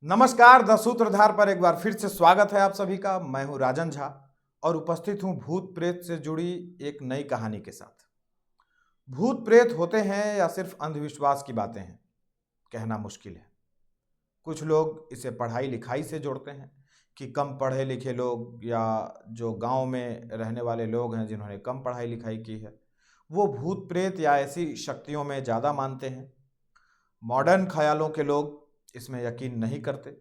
नमस्कार। द सूत्रधार पर एक बार फिर से स्वागत है आप सभी का। मैं हूं राजन झा और उपस्थित हूं भूत प्रेत से जुड़ी एक नई कहानी के साथ। भूत प्रेत होते हैं या सिर्फ अंधविश्वास की बातें हैं, कहना मुश्किल है। कुछ लोग इसे पढ़ाई लिखाई से जोड़ते हैं कि कम पढ़े लिखे लोग या जो गांव में रहने वाले लोग हैं जिन्होंने कम पढ़ाई लिखाई की है वो भूत प्रेत या ऐसी शक्तियों में ज़्यादा मानते हैं। मॉडर्न ख्यालों के लोग इसमें यकीन नहीं करते।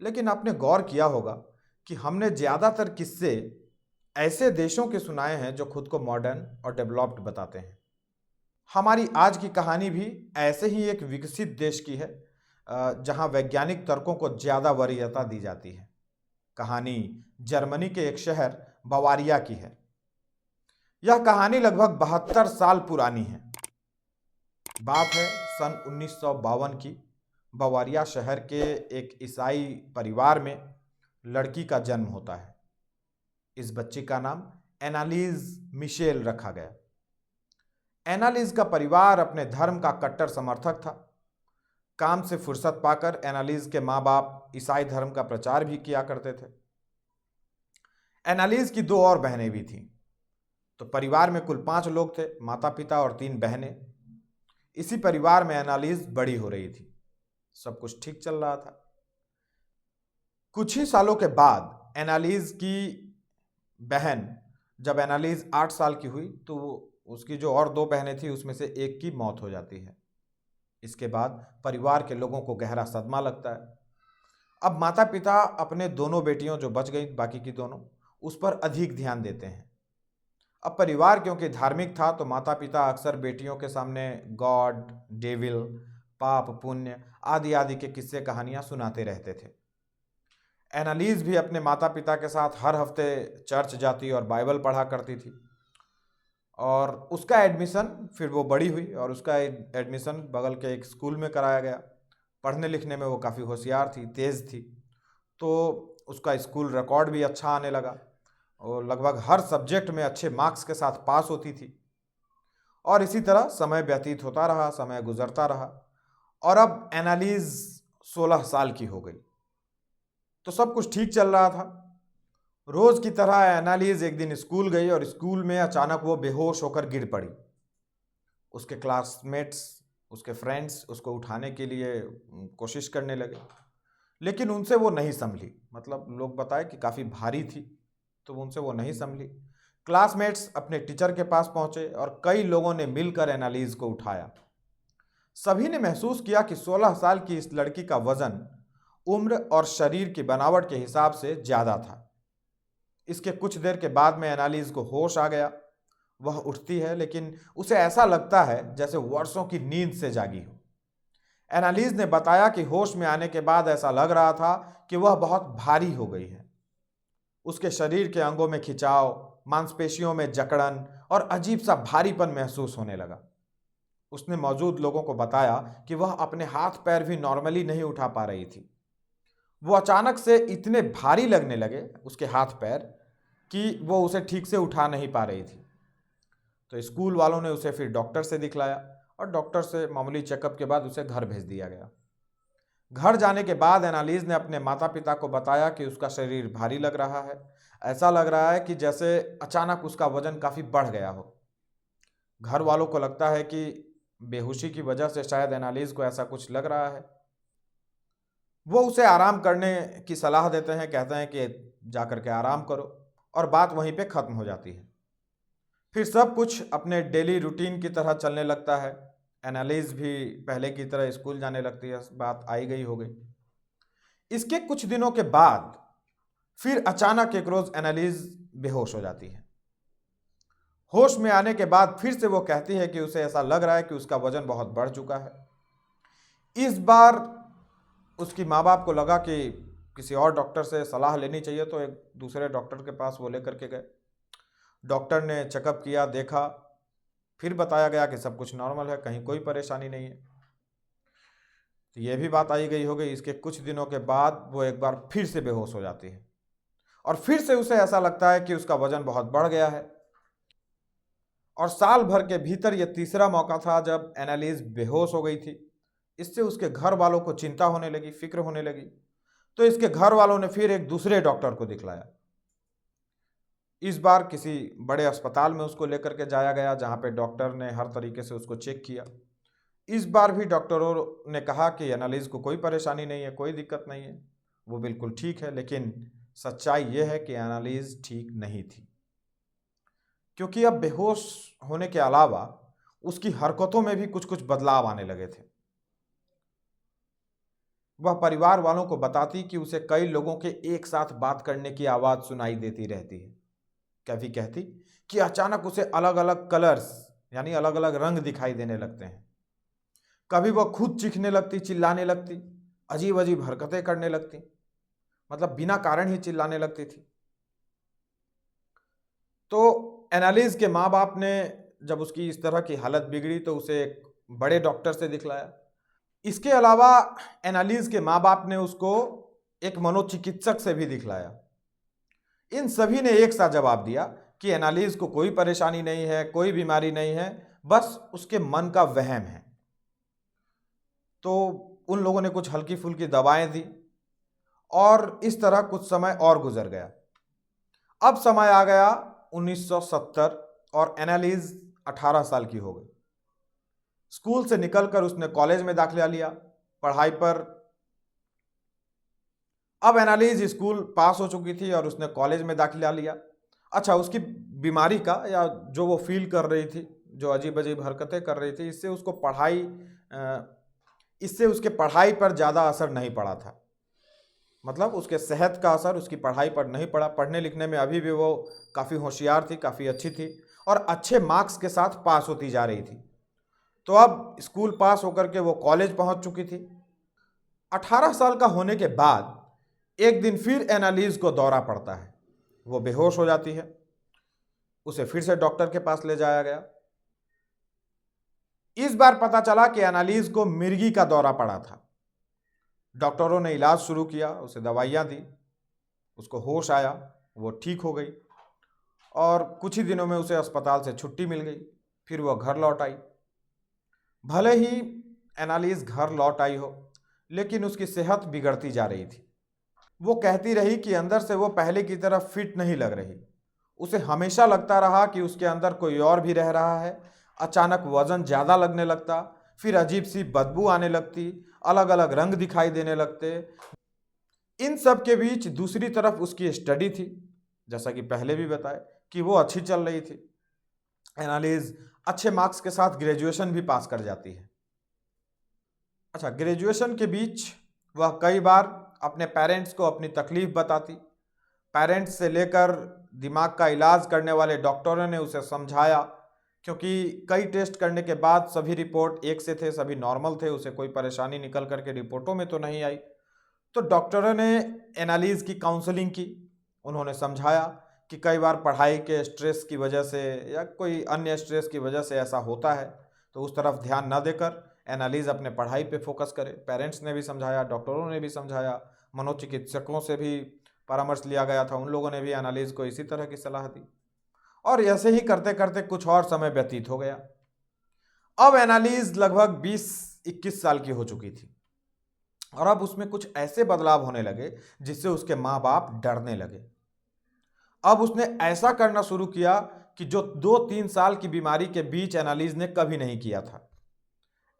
लेकिन आपने गौर किया होगा कि हमने ज़्यादातर किस्से ऐसे देशों के सुनाए हैं जो खुद को मॉडर्न और डेवलप्ड बताते हैं। हमारी आज की कहानी भी ऐसे ही एक विकसित देश की है जहां वैज्ञानिक तर्कों को ज़्यादा वरीयता दी जाती है। कहानी जर्मनी के एक शहर बवारिया की है। यह कहानी लगभग 72 साल पुरानी है। बात है सन 1952 की। बवारिया शहर के एक ईसाई परिवार में लड़की का जन्म होता है। इस बच्ची का नाम एनालीज मिशेल रखा गया। एनालीज का परिवार अपने धर्म का कट्टर समर्थक था। काम से फुर्सत पाकर एनालीज के माँ बाप ईसाई धर्म का प्रचार भी किया करते थे। एनालीज की 2 और बहनें भी थीं। तो परिवार में कुल 5 लोग थे, माता पिता और 3 बहनें। इसी परिवार में एनालीज बड़ी हो रही थी। सब कुछ ठीक चल रहा था। कुछ ही सालों के बाद एनालीज की बहन, जब एनालीज 8 साल की हुई तो उसकी जो और 2 बहनें थी उसमें से एक की मौत हो जाती है। इसके बाद परिवार के लोगों को गहरा सदमा लगता है। अब माता पिता अपने दोनों बेटियों जो बच गई, बाकी की दोनों, उस पर अधिक ध्यान देते हैं। अब परिवार क्योंकि धार्मिक था तो माता पिता अक्सर बेटियों के सामने गॉड, डेविल, पाप पुण्य आदि आदि के किस्से कहानियां सुनाते रहते थे। एनालीज भी अपने माता पिता के साथ हर हफ्ते चर्च जाती और बाइबल पढ़ा करती थी। और उसका एडमिशन, फिर वो बड़ी हुई और उसका एडमिशन बगल के एक स्कूल में कराया गया। पढ़ने लिखने में वो काफ़ी होशियार थी, तेज़ थी, तो उसका स्कूल रिकॉर्ड भी अच्छा आने लगा और लगभग हर सब्जेक्ट में अच्छे मार्क्स के साथ पास होती थी। और इसी तरह समय व्यतीत होता रहा, समय गुजरता रहा और अब एनालीज 16 साल की हो गई। तो सब कुछ ठीक चल रहा था। रोज की तरह एनालीज एक दिन स्कूल गई और स्कूल में अचानक वो बेहोश होकर गिर पड़ी। उसके क्लासमेट्स, उसके फ्रेंड्स उसको उठाने के लिए कोशिश करने लगे, लेकिन उनसे वो नहीं संभली। मतलब लोग बताए कि काफ़ी भारी थी, तो उनसे वो नहीं संभली। क्लासमेट्स अपने टीचर के पास पहुंचे और कई लोगों ने मिलकर एनालीज को उठाया। सभी ने महसूस किया कि 16 साल की इस लड़की का वजन उम्र और शरीर की बनावट के हिसाब से ज़्यादा था। इसके कुछ देर के बाद में एनालीज को होश आ गया। वह उठती है, लेकिन उसे ऐसा लगता है जैसे वर्षों की नींद से जागी हो। एनालीज ने बताया कि होश में आने के बाद ऐसा लग रहा था कि वह बहुत भारी हो गई है। उसके शरीर के अंगों में खिंचाव, मांसपेशियों में जकड़न और अजीब सा भारीपन महसूस होने लगा। उसने मौजूद लोगों को बताया कि वह अपने हाथ पैर भी नॉर्मली नहीं उठा पा रही थी। वो अचानक से इतने भारी लगने लगे उसके हाथ पैर कि वो उसे ठीक से उठा नहीं पा रही थी। तो स्कूल वालों ने उसे फिर डॉक्टर से दिखलाया और डॉक्टर से मामूली चेकअप के बाद उसे घर भेज दिया गया। घर जाने के बाद एनालीज ने अपने माता पिता को बताया कि उसका शरीर भारी लग रहा है। ऐसा लग रहा है कि जैसे अचानक उसका वजन काफ़ी बढ़ गया हो। घर वालों को लगता है कि बेहोशी की वजह से शायद एनालीज को ऐसा कुछ लग रहा है। वो उसे आराम करने की सलाह देते हैं, कहते हैं कि जा कर के आराम करो, और बात वहीं पे ख़त्म हो जाती है। फिर सब कुछ अपने डेली रूटीन की तरह चलने लगता है। एनालिस भी पहले की तरह स्कूल जाने लगती है। बात आई गई हो गई। इसके कुछ दिनों के बाद फिर अचानक एक रोज़ एनालिस बेहोश हो जाती है। होश में आने के बाद फिर से वो कहती है कि उसे ऐसा लग रहा है कि उसका वजन बहुत बढ़ चुका है। इस बार उसकी माँ बाप को लगा कि किसी और डॉक्टर से सलाह लेनी चाहिए, तो एक दूसरे डॉक्टर के पास वो लेकर के गए। डॉक्टर ने चेकअप किया, देखा, फिर बताया गया कि सब कुछ नॉर्मल है, कहीं कोई परेशानी नहीं है। तो ये भी बात आई गई हो गई। इसके कुछ दिनों के बाद वो एक बार फिर से बेहोश हो जाती है और फिर से उसे ऐसा लगता है कि उसका वजन बहुत बढ़ गया है। और साल भर के भीतर ये तीसरा मौका था जब एनालिस बेहोश हो गई थी। इससे उसके घर वालों को चिंता होने लगी, फिक्र होने लगी। तो इसके घर वालों ने फिर एक दूसरे डॉक्टर को दिखलाया। इस बार किसी बड़े अस्पताल में उसको लेकर के जाया गया, जहाँ पे डॉक्टर ने हर तरीके से उसको चेक किया। इस बार भी डॉक्टरों ने कहा कि एनालिस को कोई परेशानी नहीं है, कोई दिक्कत नहीं है, वो बिल्कुल ठीक है। लेकिन सच्चाई ये है कि एनालिस ठीक नहीं थी, क्योंकि अब बेहोश होने के अलावा उसकी हरकतों में भी कुछ कुछ बदलाव आने लगे थे। वह परिवार वालों को बताती कि उसे कई लोगों के एक साथ बात करने की आवाज़ सुनाई देती रहती है। कभी कहती कि अचानक उसे अलग अलग कलर्स यानी अलग अलग रंग दिखाई देने लगते हैं। कभी वह खुद चीखने लगती, चिल्लाने लगती, अजीब अजीब हरकतें करने लगती, मतलब बिना कारण ही चिल्लाने लगती थी। तो एनालिस के माँ बाप ने जब उसकी इस तरह की हालत बिगड़ी तो उसे एक बड़े डॉक्टर से दिखलाया। इसके अलावा एनालिस के माँ बाप ने उसको एक मनोचिकित्सक से भी दिखलाया। इन सभी ने एक साथ जवाब दिया कि एनालिस को कोई परेशानी नहीं है, कोई बीमारी नहीं है, बस उसके मन का वहम है। तो उन लोगों ने कुछ हल्की फुल्की दवाएं दी और इस तरह कुछ समय और गुजर गया। अब समय आ गया 1970 और एनालिस 18 साल की हो गई। स्कूल से निकलकर उसने कॉलेज में दाखिला लिया पढ़ाई पर। अब एनालिस स्कूल पास हो चुकी थी और उसने कॉलेज में दाखिला लिया। अच्छा, उसकी बीमारी का या जो वो फील कर रही थी, जो अजीब अजीब हरकतें कर रही थी, इससे उसके पढ़ाई पर ज़्यादा असर नहीं पड़ा था। मतलब उसके सेहत का असर उसकी पढ़ाई पर नहीं पड़ा। पढ़ने लिखने में अभी भी वो काफ़ी होशियार थी, काफ़ी अच्छी थी और अच्छे मार्क्स के साथ पास होती जा रही थी। तो अब स्कूल पास होकर के वो कॉलेज पहुंच चुकी थी। 18 साल का होने के बाद एक दिन फिर एनालिस को दौरा पड़ता है। वो बेहोश हो जाती है। उसे फिर से डॉक्टर के पास ले जाया गया। इस बार पता चला कि एनालिस को मिर्गी का दौरा पड़ा था। डॉक्टरों ने इलाज शुरू किया, उसे दवाइयाँ दी, उसको होश आया, वो ठीक हो गई और कुछ ही दिनों में उसे अस्पताल से छुट्टी मिल गई। फिर वह घर लौट आई। भले ही एनालिस घर लौट आई हो, लेकिन उसकी सेहत बिगड़ती जा रही थी। वो कहती रही कि अंदर से वो पहले की तरह फिट नहीं लग रही। उसे हमेशा लगता रहा कि उसके अंदर कोई और भी रह रहा है। अचानक वजन ज़्यादा लगने लगता, फिर अजीब सी बदबू आने लगती, अलग अलग रंग दिखाई देने लगते। इन सब के बीच दूसरी तरफ उसकी स्टडी थी, जैसा कि पहले भी बताया कि वो अच्छी चल रही थी। एनालिस अच्छे मार्क्स के साथ ग्रेजुएशन भी पास कर जाती है। अच्छा, ग्रेजुएशन के बीच वह कई बार अपने पेरेंट्स को अपनी तकलीफ बताती। पेरेंट्स से लेकर दिमाग का इलाज करने वाले डॉक्टरों ने उसे समझाया, क्योंकि कई टेस्ट करने के बाद सभी रिपोर्ट एक से थे, सभी नॉर्मल थे, उसे कोई परेशानी निकल करके रिपोर्टों में तो नहीं आई। तो डॉक्टरों ने एनालिस की काउंसलिंग की। उन्होंने समझाया कि कई बार पढ़ाई के स्ट्रेस की वजह से या कोई अन्य स्ट्रेस की वजह से ऐसा होता है, तो उस तरफ ध्यान न देकर एनालिस अपने पढ़ाई पे फोकस करे। पेरेंट्स ने भी समझाया, डॉक्टरों ने भी समझाया, मनोचिकित्सकों से भी परामर्श लिया गया था, उन लोगों ने भी एनालिस को इसी तरह की सलाह दी। और ऐसे ही करते करते कुछ और समय व्यतीत हो गया। अब एनालिस लगभग 20-21 साल की हो चुकी थी और अब उसमें कुछ ऐसे बदलाव होने लगे जिससे उसके माँ बाप डरने लगे। अब उसने ऐसा करना शुरू किया कि जो 2-3 साल की बीमारी के बीच एनालिस ने कभी नहीं किया था।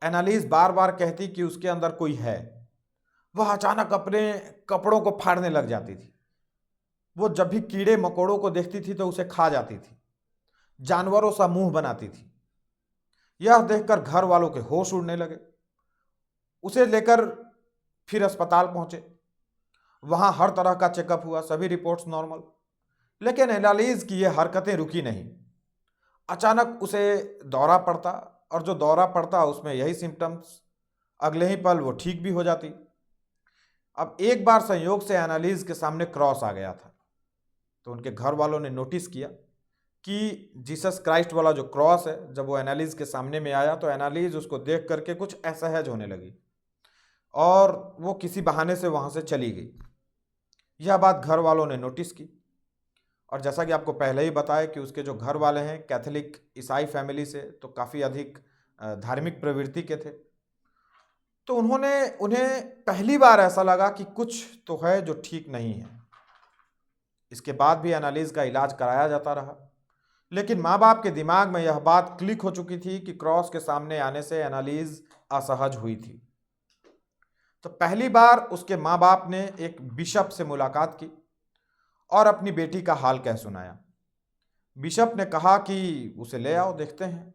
एनालिस बार बार कहती कि उसके अंदर कोई है। वह अचानक अपने कपड़ों को फाड़ने लग जाती थी। वो जब भी कीड़े मकोड़ों को देखती थी तो उसे खा जाती थी। जानवरों सा मुंह बनाती थी। यह देखकर घर वालों के होश उड़ने लगे। उसे लेकर फिर अस्पताल पहुंचे। वहां हर तरह का चेकअप हुआ, सभी रिपोर्ट्स नॉर्मल। लेकिन एनालिस की ये हरकतें रुकी नहीं। अचानक उसे दौरा पड़ता और जो दौरा पड़ता उसमें यही सिम्टम्स, अगले ही पल वो ठीक भी हो जाती। अब एक बार संयोग से एनालिस के सामने क्रॉस आ गया था, तो उनके घर वालों ने नोटिस किया कि जीसस क्राइस्ट वाला जो क्रॉस है, जब वो एनालिस के सामने में आया तो एनालिस उसको देख करके कुछ असहज होने लगी और वो किसी बहाने से वहाँ से चली गई। यह बात घर वालों ने नोटिस की और जैसा कि आपको पहले ही बताया कि उसके जो घर वाले हैं कैथोलिक ईसाई फैमिली से, तो काफ़ी अधिक धार्मिक प्रवृत्ति के थे। तो उन्हें पहली बार ऐसा लगा कि कुछ तो है जो ठीक नहीं है। इसके बाद भी एनालिस का इलाज कराया जाता रहा, लेकिन माँ बाप के दिमाग में यह बात क्लिक हो चुकी थी कि क्रॉस के सामने आने से एनालिस असहज हुई थी। तो पहली बार उसके माँ बाप ने एक बिशप से मुलाकात की और अपनी बेटी का हाल कह सुनाया। बिशप ने कहा कि उसे ले आओ, देखते हैं।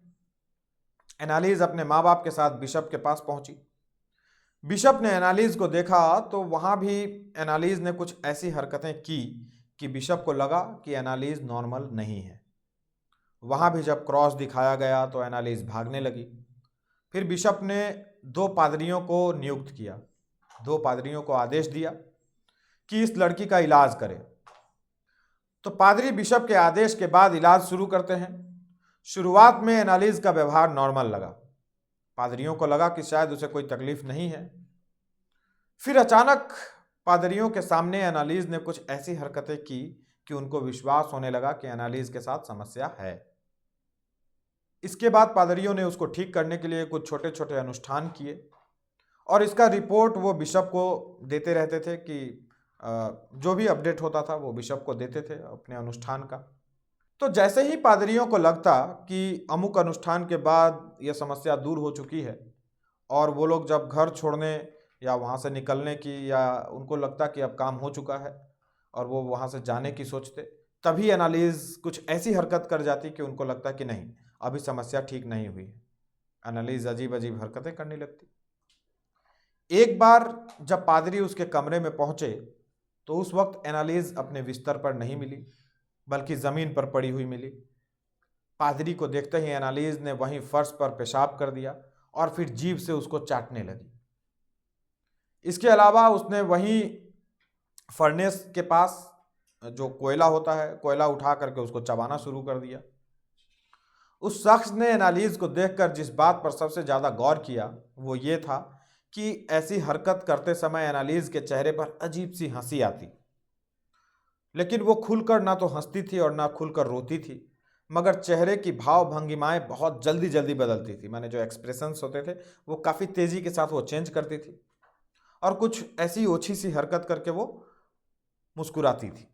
एनालिस अपने माँ बाप के साथ बिशप के पास पहुंची। बिशप ने एनालिस को देखा तो वहां भी एनालिस ने कुछ ऐसी हरकतें की कि बिशप को लगा कि एनालिस नॉर्मल नहीं है। वहां भी जब क्रॉस दिखाया गया तो एनालिस भागने लगी। फिर बिशप ने 2 पादरियों को नियुक्त किया, 2 पादरियों को आदेश दिया कि इस लड़की का इलाज करें। तो पादरी बिशप के आदेश के बाद इलाज शुरू करते हैं। शुरुआत में एनालिस का व्यवहार नॉर्मल लगा, पादरियों को लगा कि शायद उसे कोई तकलीफ नहीं है। फिर अचानक पादरियों के सामने एनालिस ने कुछ ऐसी हरकतें की कि उनको विश्वास होने लगा कि एनालिस के साथ समस्या है। इसके बाद पादरियों ने उसको ठीक करने के लिए कुछ छोटे छोटे अनुष्ठान किए और इसका रिपोर्ट वो बिशप को देते रहते थे कि जो भी अपडेट होता था वो बिशप को देते थे अपने अनुष्ठान का। तो जैसे ही पादरियों को लगता कि अमुक अनुष्ठान के बाद यह समस्या दूर हो चुकी है और वो लोग जब घर छोड़ने या वहाँ से निकलने की, या उनको लगता कि अब काम हो चुका है और वो वहाँ से जाने की सोचते, तभी एनालिस कुछ ऐसी हरकत कर जाती कि उनको लगता कि नहीं, अभी समस्या ठीक नहीं हुई है। एनालिस अजीब अजीब हरकतें करने लगती। एक बार जब पादरी उसके कमरे में पहुंचे तो उस वक्त एनालिस अपने बिस्तर पर नहीं मिली, बल्कि ज़मीन पर पड़ी हुई मिली। पादरी को देखते ही एनालिस ने वहीं फर्श पर पेशाब कर दिया और फिर जीभ से उसको चाटने लगी। इसके अलावा उसने वहीं फर्नेस के पास जो कोयला होता है, कोयला उठा करके उसको चबाना शुरू कर दिया। उस शख्स ने एनालिस को देखकर जिस बात पर सबसे ज़्यादा गौर किया वो ये था कि ऐसी हरकत करते समय एनालिस के चेहरे पर अजीब सी हंसी आती, लेकिन वो खुलकर ना तो हंसती थी और ना खुलकर रोती थी, मगर चेहरे की भाव भंगिमाएं बहुत जल्दी जल्दी बदलती थी। माने जो एक्सप्रेशंस होते थे वो काफ़ी तेज़ी के साथ वो चेंज करती थी और कुछ ऐसी ओछी सी हरकत करके वो मुस्कुराती थी।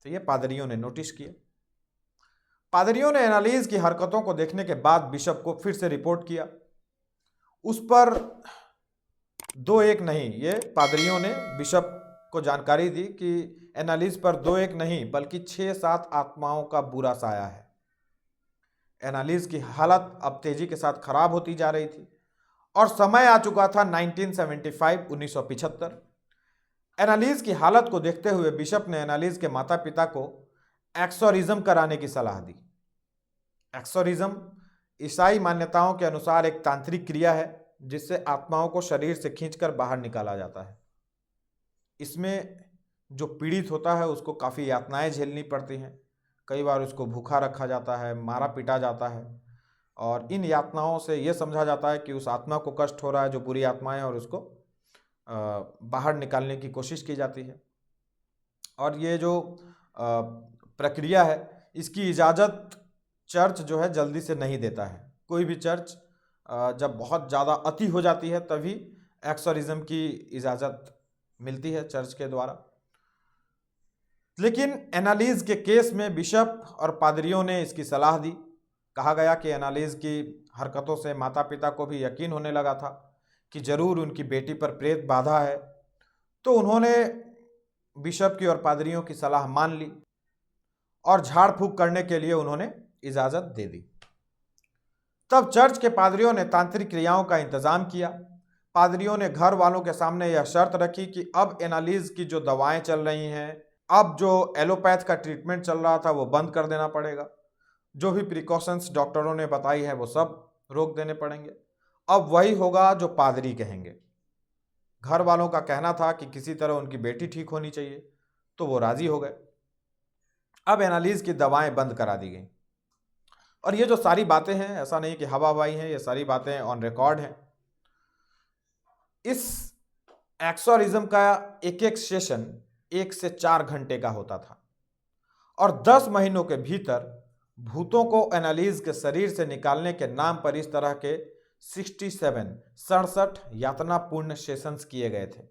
तो ये पादरियों ने नोटिस किया। पादरियों ने एनालिस की हरकतों को देखने के बाद बिशप को फिर से रिपोर्ट किया। उस पर 2-1 नहीं, ये पादरियों ने बिशप को जानकारी दी कि एनालिस पर 2-1 नहीं बल्कि 6-7 आत्माओं का बुरा साया है। एनालिस की हालत अब तेजी के साथ खराब होती जा रही थी और समय आ चुका था 1975। एनालिस की हालत को देखते हुए बिशप ने एनालिस के माता पिता को एक्सोरिज्म कराने की सलाह दी। एक्सोरिज्म ईसाई मान्यताओं के अनुसार एक तांत्रिक क्रिया है जिससे आत्माओं को शरीर से खींचकर बाहर निकाला जाता है। इसमें जो पीड़ित होता है उसको काफ़ी यातनाएं झेलनी पड़ती हैं। कई बार उसको भूखा रखा जाता है, मारा पीटा जाता है और इन यातनाओं से ये समझा जाता है कि उस आत्मा को कष्ट हो रहा है, जो बुरी आत्माएं, और उसको बाहर निकालने की कोशिश की जाती है। और ये जो प्रक्रिया है इसकी इजाज़त चर्च जो है जल्दी से नहीं देता है। कोई भी चर्च जब बहुत ज़्यादा अति हो जाती है तभी एक्सोरिज्म की इजाज़त मिलती है चर्च के द्वारा। लेकिन एनालिस के केस में बिशप और पादरियों ने इसकी सलाह दी। कहा गया कि एनालिस की हरकतों से माता पिता को भी यकीन होने लगा था कि जरूर उनकी बेटी पर प्रेत बाधा है। तो उन्होंने बिशप की और पादरियों की सलाह मान ली और झाड़ फूक करने के लिए उन्होंने इजाज़त दे दी। तब चर्च के पादरियों ने तांत्रिक क्रियाओं का इंतजाम किया। पादरियों ने घर वालों के सामने यह शर्त रखी कि अब एनालिस की जो दवाएं चल रही हैं, अब जो एलोपैथ का ट्रीटमेंट चल रहा था वो बंद कर देना पड़ेगा। जो भी प्रिकॉशंस डॉक्टरों ने बताई है वो सब रोक देने पड़ेंगे। अब वही होगा जो पादरी कहेंगे। घर वालों का कहना था कि किसी तरह उनकी बेटी ठीक होनी चाहिए, तो वो राजी हो गए। अब एनालिस की दवाएं बंद करा दी गई। और ये जो सारी बातें हैं, ऐसा नहीं कि हवा हवाई हैं, ये सारी बातें ऑन रिकॉर्ड हैं। इस एक्सोरिज्म का एक एक सेशन 1 से 4 घंटे का होता था और 10 महीनों के भीतर भूतों को एनालिस के शरीर से निकालने के नाम पर इस तरह के 67 यातनापूर्ण सेशंस किए गए थे।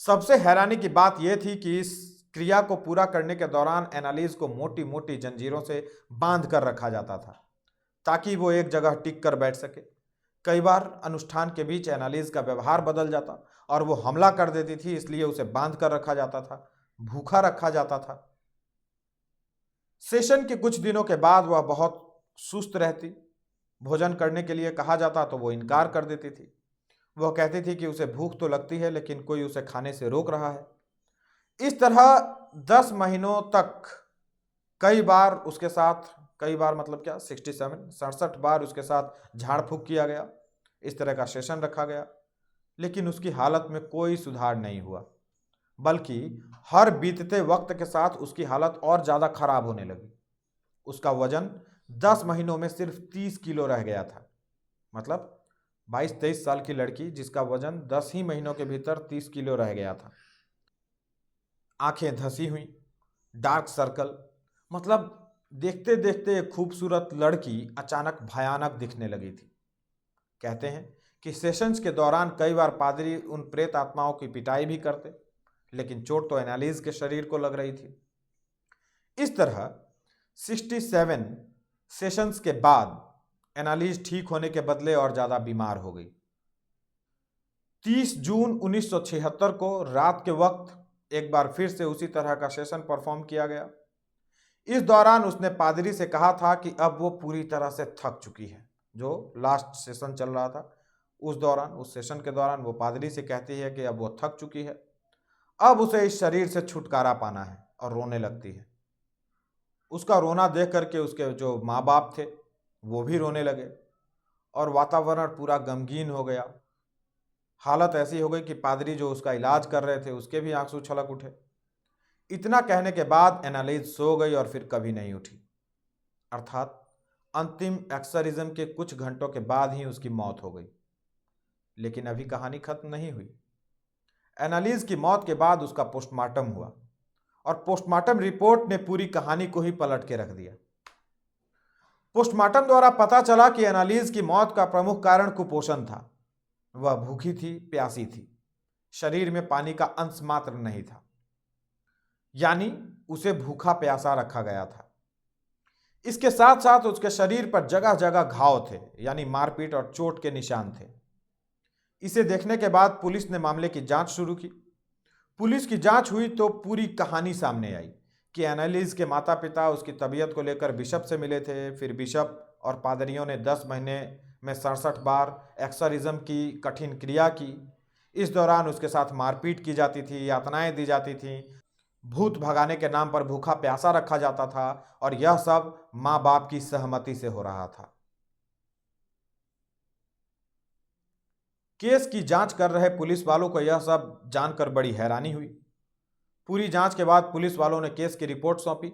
सबसे हैरानी की बात यह थी कि इस क्रिया को पूरा करने के दौरान एनालिस को मोटी मोटी जंजीरों से बांध कर रखा जाता था ताकि वो एक जगह टिक कर बैठ सके। कई बार अनुष्ठान के बीच एनालिस का व्यवहार बदल जाता और वो हमला कर देती थी, इसलिए उसे बांध कर रखा जाता था, भूखा रखा जाता था। सेशन के कुछ दिनों के बाद वह बहुत सुस्त रहती। भोजन करने के लिए कहा जाता तो वो इनकार कर देती थी। वह कहती थी कि उसे भूख तो लगती है लेकिन कोई उसे खाने से रोक रहा है। इस तरह 10 महीनों तक कई बार मतलब क्या 67 बार उसके साथ झाड़ फूक किया गया। इस तरह का सेशन रखा गया, लेकिन उसकी हालत में कोई सुधार नहीं हुआ, बल्कि हर बीतते वक्त के साथ उसकी हालत और ज़्यादा खराब होने लगी। उसका वजन 10 महीनों में सिर्फ 30 किलो रह गया था। मतलब 22-23 साल की लड़की जिसका वजन 10 ही महीनों के भीतर 30 किलो रह गया था। आंखें धंसी हुई, डार्क सर्कल, मतलब देखते देखते एक खूबसूरत लड़की अचानक भयानक दिखने लगी थी। कहते हैं कि सेशंस के दौरान कई बार पादरी उन प्रेत आत्माओं की पिटाई भी करते, लेकिन चोट तो एनालिस के शरीर को लग रही थी। इस तरह 67 सेशंस के बाद एनालिस ठीक होने के बदले और ज्यादा बीमार हो गई। 30 जून 1976 को रात के वक्त एक बार फिर से उसी तरह का सेशन परफॉर्म किया गया। इस दौरान उसने पादरी से कहा था कि अब वो पूरी तरह से थक चुकी है। जो लास्ट सेशन चल रहा था उस सेशन के दौरान वो पादरी से कहती है कि अब वो थक चुकी है, अब उसे इस शरीर से छुटकारा पाना है, और रोने लगती है। उसका रोना देख करके उसके जो माँ बाप थे वो भी रोने लगे और वातावरण पूरा गमगीन हो गया। हालत ऐसी हो गई कि पादरी जो उसका इलाज कर रहे थे उसके भी आंसू छलक उठे। इतना कहने के बाद एनालिस सो गई और फिर कभी नहीं उठी। अर्थात अंतिम एक्सोरिज्म के कुछ घंटों के बाद ही उसकी मौत हो गई। लेकिन अभी कहानी खत्म नहीं हुई। एनालिस की मौत के बाद उसका पोस्टमार्टम हुआ और पोस्टमार्टम रिपोर्ट ने पूरी कहानी को ही पलट के रख दिया। पोस्टमार्टम द्वारा पता चला कि एनालिस की मौत का प्रमुख कारण कुपोषण था। वह भूखी थी, प्यासी थी, शरीर में पानी का अंश मात्र नहीं था, यानी उसे भूखा प्यासा रखा गया था। इसके साथ साथ उसके शरीर पर जगह जगह घाव थे, यानी मारपीट और चोट के निशान थे। इसे देखने के बाद पुलिस ने मामले की जांच शुरू की। पुलिस की जांच हुई तो पूरी कहानी सामने आई कि एनालिस के माता पिता उसकी तबीयत को लेकर बिशप से मिले थे। फिर बिशप और पादरियों ने 10 महीने में 67 बार एक्सोरिज्म की कठिन क्रिया की। इस दौरान उसके साथ मारपीट की जाती थी, यातनाएं दी जाती थीं, भूत भगाने के नाम पर भूखा प्यासा रखा जाता था, और यह सब माँ बाप की सहमति से हो रहा था। केस की जांच कर रहे पुलिस वालों को यह सब जानकर बड़ी हैरानी हुई। पूरी जांच के बाद पुलिस वालों ने केस की रिपोर्ट सौंपी।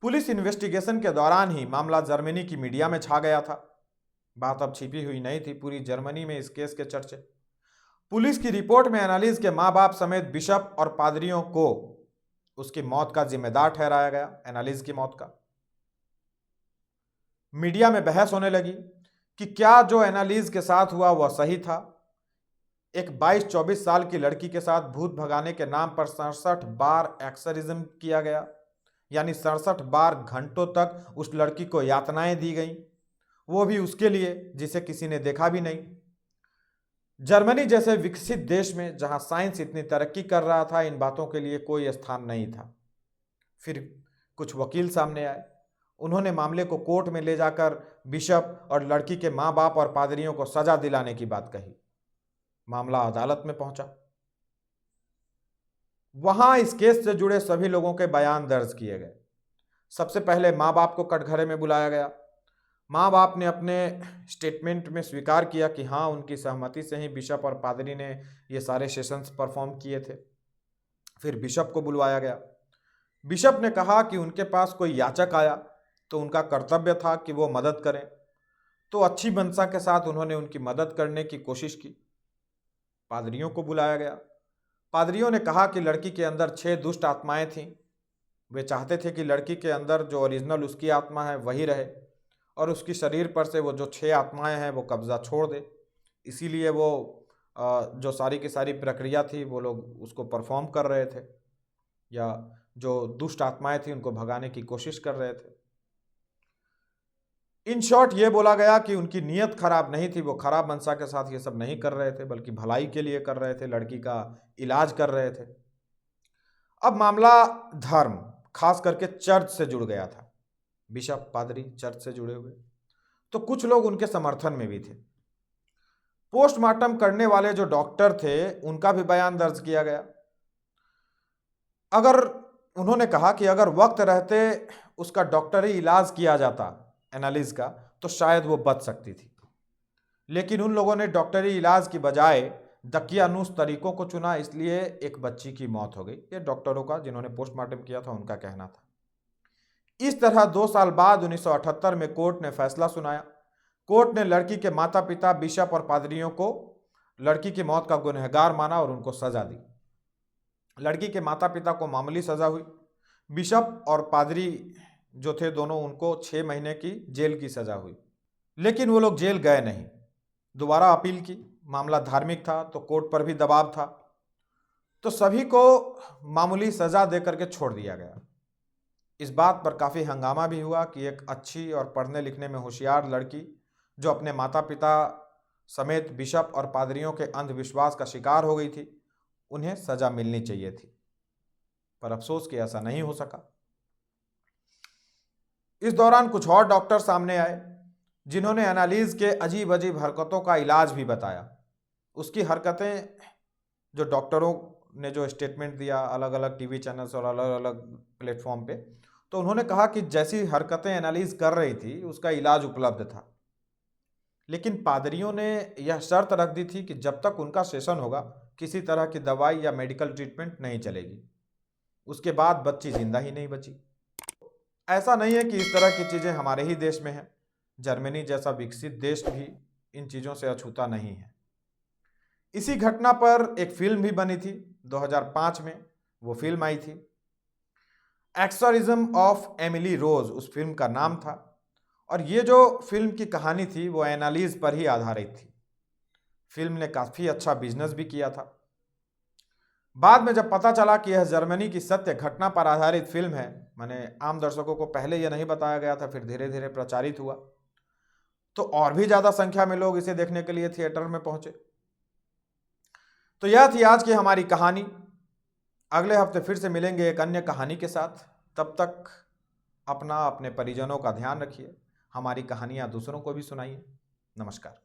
पुलिस इन्वेस्टिगेशन के दौरान ही मामला जर्मनी की मीडिया में छा गया था। बात अब छिपी हुई नहीं थी, पूरी जर्मनी में इस केस के चर्चे। पुलिस की रिपोर्ट में एनालिस के माँ बाप समेत बिशप और पादरियों को उसकी मौत का जिम्मेदार ठहराया गया, एनालिस की मौत का। मीडिया में बहस होने लगी कि क्या जो एनालिस के साथ हुआ वह सही था। एक 22-24 साल की लड़की के साथ भूत भगाने के नाम पर 67 बार एक्सोरिज्म किया गया, यानी 67 बार घंटों तक उस लड़की को यातनाएं दी गई, वो भी उसके लिए जिसे किसी ने देखा भी नहीं। जर्मनी जैसे विकसित देश में जहां साइंस इतनी तरक्की कर रहा था, इन बातों के लिए कोई स्थान नहीं था। फिर कुछ वकील सामने आए। उन्होंने मामले को कोर्ट में ले जाकर बिशप और लड़की के माँ बाप और पादरियों को सजा दिलाने की बात कही। मामला अदालत में पहुंचा। वहां इस केस से जुड़े सभी लोगों के बयान दर्ज किए गए। सबसे पहले माँ बाप को कटघरे में बुलाया गया। माँ बाप ने अपने स्टेटमेंट में स्वीकार किया कि हाँ, उनकी सहमति से ही बिशप और पादरी ने ये सारे सेशंस परफॉर्म किए थे। फिर बिशप को बुलवाया गया। बिशप ने कहा कि उनके पास कोई याचक आया तो उनका कर्तव्य था कि वो मदद करें, तो अच्छी मंशा के साथ उन्होंने उनकी मदद करने की कोशिश की। पादरियों को बुलाया गया। पादरियों ने कहा कि लड़की के अंदर 6 दुष्ट आत्माएं थीं। वे चाहते थे कि लड़की के अंदर जो ओरिजिनल उसकी आत्मा है वही रहे, और उसकी शरीर पर से वो जो 6 आत्माएं हैं वो कब्जा छोड़ दे। इसीलिए वो जो सारी की सारी प्रक्रिया थी वो लोग उसको परफॉर्म कर रहे थे, या जो दुष्ट आत्माएं थी उनको भगाने की कोशिश कर रहे थे। इन शॉर्ट ये बोला गया कि उनकी नीयत खराब नहीं थी, वो खराब मंशा के साथ ये सब नहीं कर रहे थे, बल्कि भलाई के लिए कर रहे थे, लड़की का इलाज कर रहे थे। अब मामला धर्म, खास करके चर्च से जुड़ गया था। बिशप, पादरी चर्च से जुड़े हुए, तो कुछ लोग उनके समर्थन में भी थे। पोस्टमार्टम करने वाले जो डॉक्टर थे उनका भी बयान दर्ज किया गया। अगर उन्होंने कहा कि अगर वक्त रहते उसका डॉक्टरी इलाज किया जाता एनालिस का, तो शायद वो बच सकती थी। लेकिन उन लोगों ने डॉक्टरी इलाज की बजाय दकियानूस तरीकों को चुना, इसलिए एक बच्ची की मौत हो गई। ये डॉक्टरों का, जिन्होंने पोस्टमार्टम किया था, उनका कहना था। इस तरह 2 साल बाद 1978 में कोर्ट ने फैसला सुनाया। कोर्ट ने लड़की के माता पिता, बिशप और पादरियों को लड़की की मौत का गुनहगार माना और उनको सजा दी। लड़की के माता पिता को मामूली सजा हुई। बिशप और पादरी जो थे दोनों, उनको 6 महीने की जेल की सजा हुई। लेकिन वो लोग जेल गए नहीं, दोबारा अपील की। मामला धार्मिक था तो कोर्ट पर भी दबाव था, तो सभी को मामूली सजा देकर के छोड़ दिया गया। इस बात पर काफ़ी हंगामा भी हुआ कि एक अच्छी और पढ़ने लिखने में होशियार लड़की जो अपने माता पिता समेत बिशप और पादरियों के अंधविश्वास का शिकार हो गई थी, उन्हें सजा मिलनी चाहिए थी। पर अफसोस कि ऐसा नहीं हो सका। इस दौरान कुछ और डॉक्टर सामने आए जिन्होंने एनालिस के अजीब अजीब हरकतों का इलाज भी बताया। उसकी हरकतें, जो डॉक्टरों ने जो स्टेटमेंट दिया अलग अलग टीवी चैनल्स और अलग अलग प्लेटफॉर्म पे, तो उन्होंने कहा कि जैसी हरकतें एनालिस कर रही थी उसका इलाज उपलब्ध था। लेकिन पादरियों ने यह शर्त रख दी थी कि जब तक उनका सेशन होगा किसी तरह की दवाई या मेडिकल ट्रीटमेंट नहीं चलेगी। उसके बाद बच्ची जिंदा ही नहीं बची। ऐसा नहीं है कि इस तरह की चीज़ें हमारे ही देश में हैं। जर्मनी जैसा विकसित देश भी इन चीज़ों से अछूता नहीं है। इसी घटना पर एक फिल्म भी बनी थी 2005 में। वो फिल्म आई थी एक्सोरिज्म ऑफ एमिली रोज, उस फिल्म का नाम था। और ये जो फिल्म की कहानी थी वो एनालिस पर ही आधारित थी। फिल्म ने काफ़ी अच्छा बिजनेस भी किया था। बाद में जब पता चला कि यह जर्मनी की सत्य घटना पर आधारित फिल्म है, माने आम दर्शकों को पहले यह नहीं बताया गया था, फिर धीरे धीरे प्रचारित हुआ, तो और भी ज़्यादा संख्या में लोग इसे देखने के लिए थिएटर में पहुंचे। तो यह थी आज की हमारी कहानी। अगले हफ्ते फिर से मिलेंगे एक अन्य कहानी के साथ। तब तक अपना, अपने परिजनों का ध्यान रखिए। हमारी कहानियाँ दूसरों को भी सुनाइए। नमस्कार।